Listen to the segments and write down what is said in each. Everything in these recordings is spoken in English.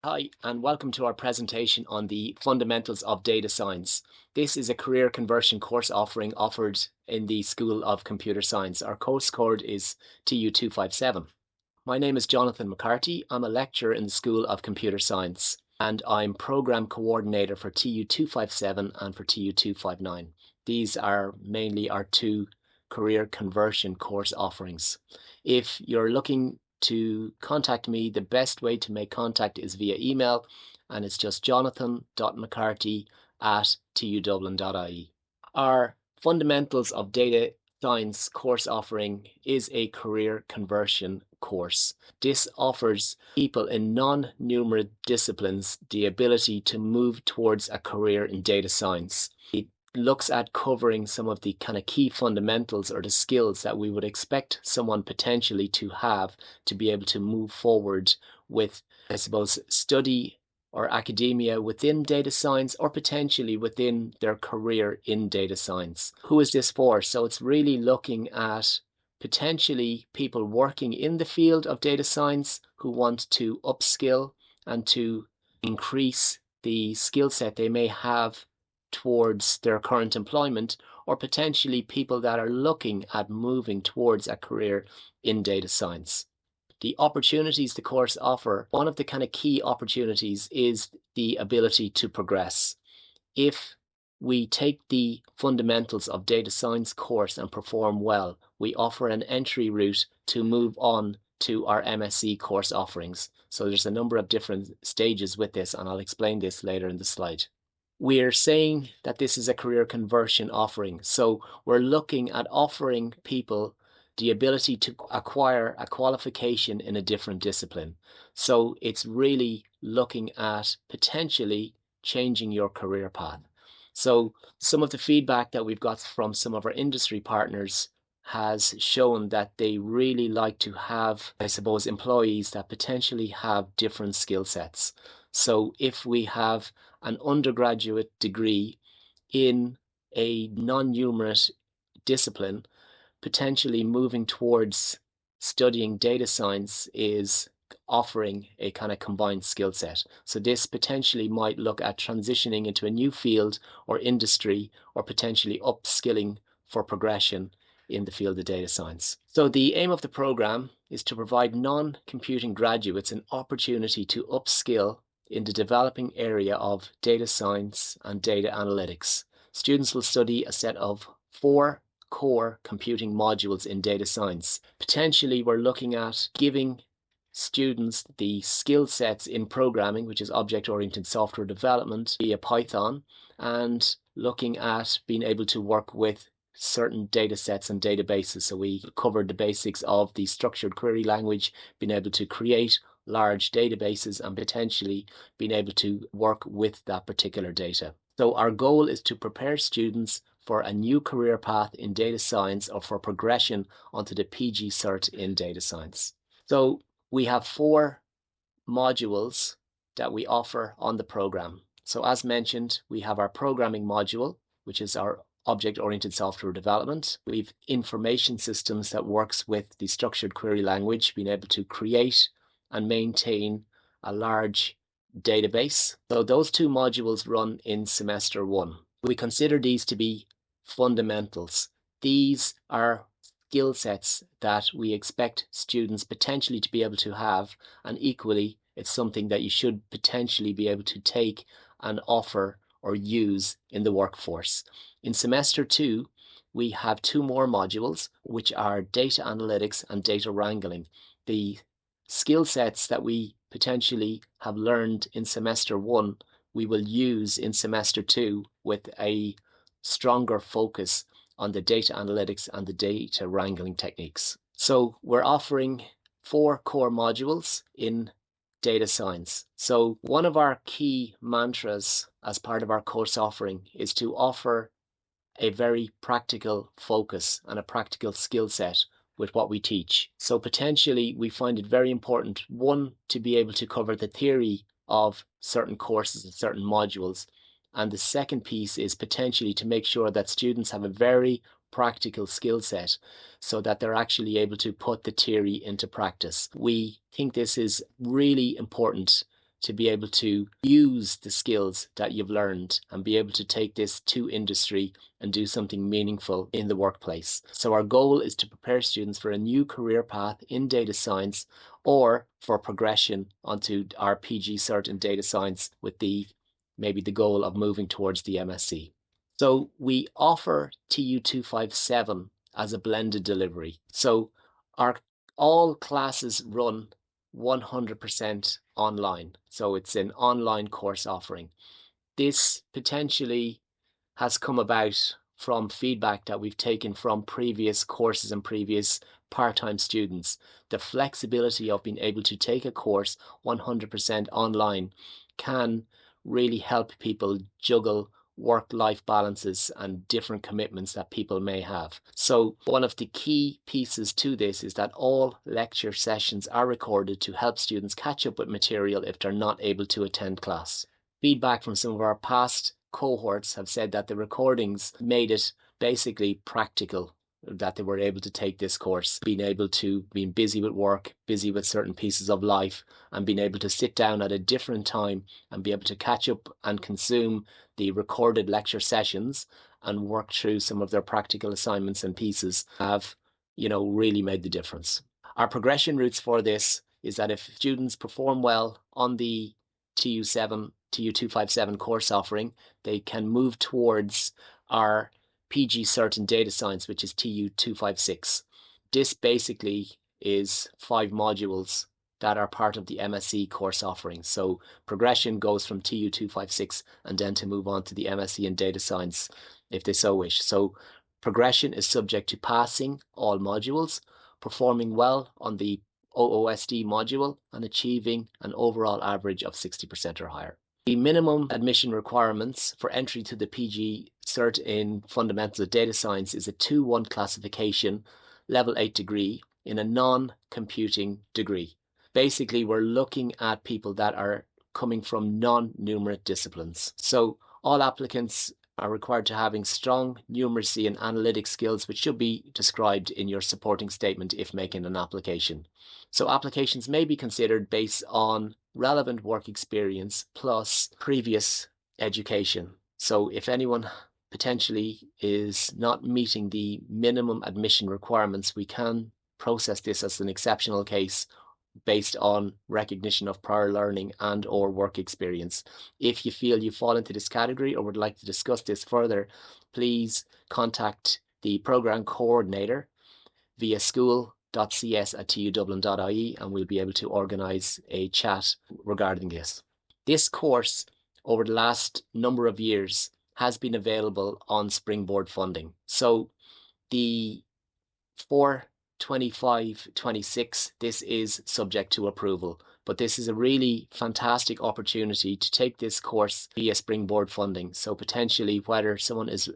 Hi, and welcome to our presentation on the fundamentals of data science. This is a career conversion course offering offered in the School of Computer Science. Our course code is TU257. My name is Jonathan McCarthy. I'm a lecturer in the School of Computer Science, and I'm Program Coordinator for TU257 and for TU259. These are mainly our two career conversion course offerings. If you're looking to contact me, the best way to make contact is via email, and it's just jonathan.mccarthy@tudublin.ie. Our Fundamentals of Data Science course offering is a career conversion course. This offers people in non-numeric disciplines the ability to move towards a career in data science. It looks at covering some of the kind of key fundamentals or the skills that we would expect someone potentially to have to be able to move forward with, I suppose, study or academia within data science or potentially within their career in data science. Who is this for? So it's really looking at potentially people working in the field of data science who want to upskill and to increase the skill set they may have towards their current employment, or potentially people that are looking at moving towards a career in data science. The opportunities the course offer, one of the kind of key opportunities is the ability to progress. If we take the fundamentals of data science course and perform well, we offer an entry route to move on to our MSc course offerings. So there's a number of different stages with this, and I'll explain this later in the slide. We're saying that this is a career conversion offering. So we're looking at offering people the ability to acquire a qualification in a different discipline. So it's really looking at potentially changing your career path. So some of the feedback that we've got from some of our industry partners has shown that they really like to have, I suppose, employees that potentially have different skill sets. So if we have an undergraduate degree in a non-numerate discipline, potentially moving towards studying data science is offering a kind of combined skill set. So this potentially might look at transitioning into a new field or industry, or potentially upskilling for progression in the field of data science. So the aim of the program is to provide non-computing graduates an opportunity to upskill in the developing area of data science and data analytics. Students will study a set of 4 core computing modules in data science. Potentially, we're looking at giving students the skill sets in programming, which is object-oriented software development via Python, and looking at being able to work with certain data sets and databases. So we covered the basics of the structured query language, being able to create large databases and potentially being able to work with that particular data. So our goal is to prepare students for a new career path in data science, or for progression onto the PG Cert in data science. So we have 4 modules that we offer on the program. So as mentioned, we have our programming module, which is our object-oriented software development. We've information systems that works with the structured query language, being able to create and maintain a large database. So those 2 modules run in semester 1. We consider these to be fundamentals. These are skill sets that we expect students potentially to be able to have, and equally it's something that you should potentially be able to take and offer or use in the workforce. In semester 2, we have 2 more modules, which are data analytics and data wrangling. The skill sets that we potentially have learned in semester 1, we will use in semester 2 with a stronger focus on the data analytics and the data wrangling techniques. So we're offering 4 core modules in data science. So one of our key mantras as part of our course offering is to offer a very practical focus and a practical skill set with what we teach. So potentially we find it very important, one, to be able to cover the theory of certain courses and certain modules. And the second piece is potentially to make sure that students have a very practical skill set so that they're actually able to put the theory into practice. We think this is really important to be able to use the skills that you've learned and be able to take this to industry and do something meaningful in the workplace. So our goal is to prepare students for a new career path in data science or for progression onto our PG Cert in data science with maybe the goal of moving towards the MSc. So we offer TU257 as a blended delivery. So all classes run 100% online. So it's an online course offering. This potentially has come about from feedback that we've taken from previous courses and previous part-time students. The flexibility of being able to take a course 100% online can really help people juggle work-life balances and different commitments that people may have. So one of the key pieces to this is that all lecture sessions are recorded to help students catch up with material if they're not able to attend class. Feedback from some of our past cohorts have said that the recordings made it basically practical, that they were able to take this course, being busy with work, busy with certain pieces of life, and being able to sit down at a different time and be able to catch up and consume the recorded lecture sessions and work through some of their practical assignments and pieces have, really made the difference. Our progression routes for this is that if students perform well on the TU257 course offering, they can move towards our PG Cert in Data Science, which is TU256. This basically is 5 modules that are part of the MSc course offering. So progression goes from TU256 and then to move on to the MSc in Data Science if they so wish. So progression is subject to passing all modules, performing well on the OOSD module, and achieving an overall average of 60% or higher. The minimum admission requirements for entry to the PG Cert in Fundamentals of Data Science is a 2-1 classification, level 8 degree in a non-computing degree. Basically, we're looking at people that are coming from non-numerate disciplines. So all applicants are required to having strong numeracy and analytic skills, which should be described in your supporting statement if making an application. So applications may be considered based on relevant work experience plus previous education. So if anyone potentially is not meeting the minimum admission requirements, we can process this as an exceptional case based on recognition of prior learning and or work experience. If you feel you fall into this category or would like to discuss this further, please contact the program coordinator via school.cs@tudublin.ie and we'll be able to organise a chat regarding this. This course, over the last number of years, has been available on Springboard funding. So for 25-26, this is subject to approval, but this is a really fantastic opportunity to take this course via Springboard funding. So potentially, whether someone is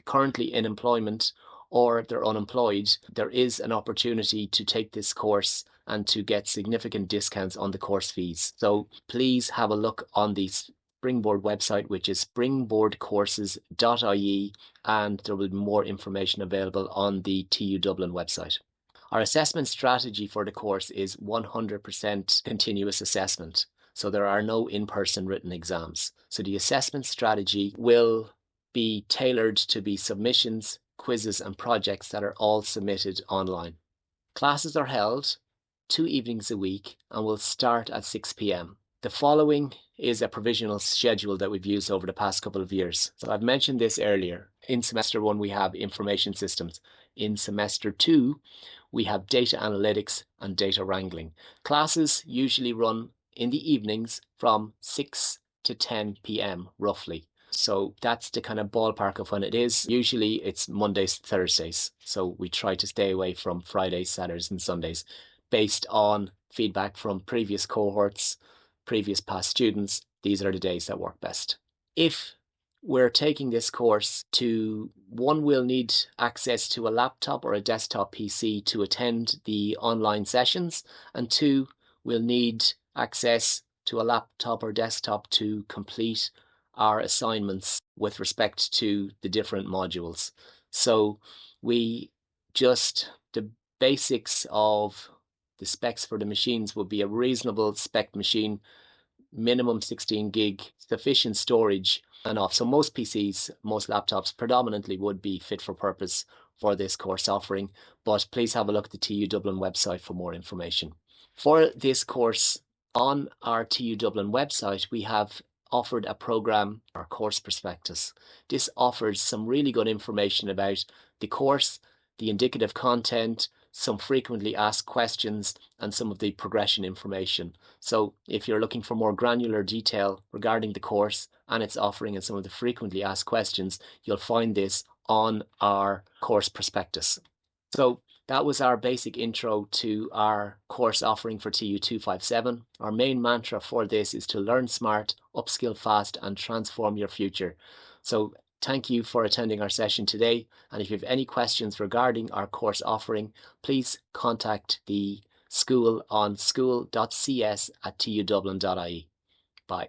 currently in employment or they're unemployed, there is an opportunity to take this course and to get significant discounts on the course fees. So please have a look on the Springboard website, which is springboardcourses.ie, and there will be more information available on the TU Dublin website. Our assessment strategy for the course is 100% continuous assessment. So there are no in-person written exams. So the assessment strategy will be tailored to be submissions, quizzes and projects that are all submitted online. Classes are held 2 evenings a week and will start at 6 p.m. The following is a provisional schedule that we've used over the past couple of years. So I've mentioned this earlier. In semester 1, we have information systems. In semester 2, we have data analytics and data wrangling. Classes usually run in the evenings from 6 to 10 p.m. roughly. So that's the kind of ballpark of when it is. Usually it's Mondays, Thursdays. So we try to stay away from Fridays, Saturdays and Sundays based on feedback from previous cohorts, previous past students. These are the days that work best. If we're taking this course we'll need access to a laptop or a desktop PC to attend the online sessions, and 2, we'll need access to a laptop or desktop to complete our assignments with respect to the different modules. So the basics of the specs for the machines would be a reasonable spec machine minimum 16 gig, sufficient storage and off. So most PCs, most laptops predominantly would be fit for purpose for this course offering, but please have a look at the TU Dublin website for more information. For this course on our TU Dublin website, we have offered a program, our course prospectus. This offers some really good information about the course, the indicative content, some frequently asked questions, and some of the progression information. So if you're looking for more granular detail regarding the course and its offering and some of the frequently asked questions, you'll find this on our course prospectus. So that was our basic intro to our course offering for TU257. Our main mantra for this is to learn smart, upskill fast, and transform your future. So thank you for attending our session today. And if you have any questions regarding our course offering, please contact the school on school.cs@tudublin.ie. Bye.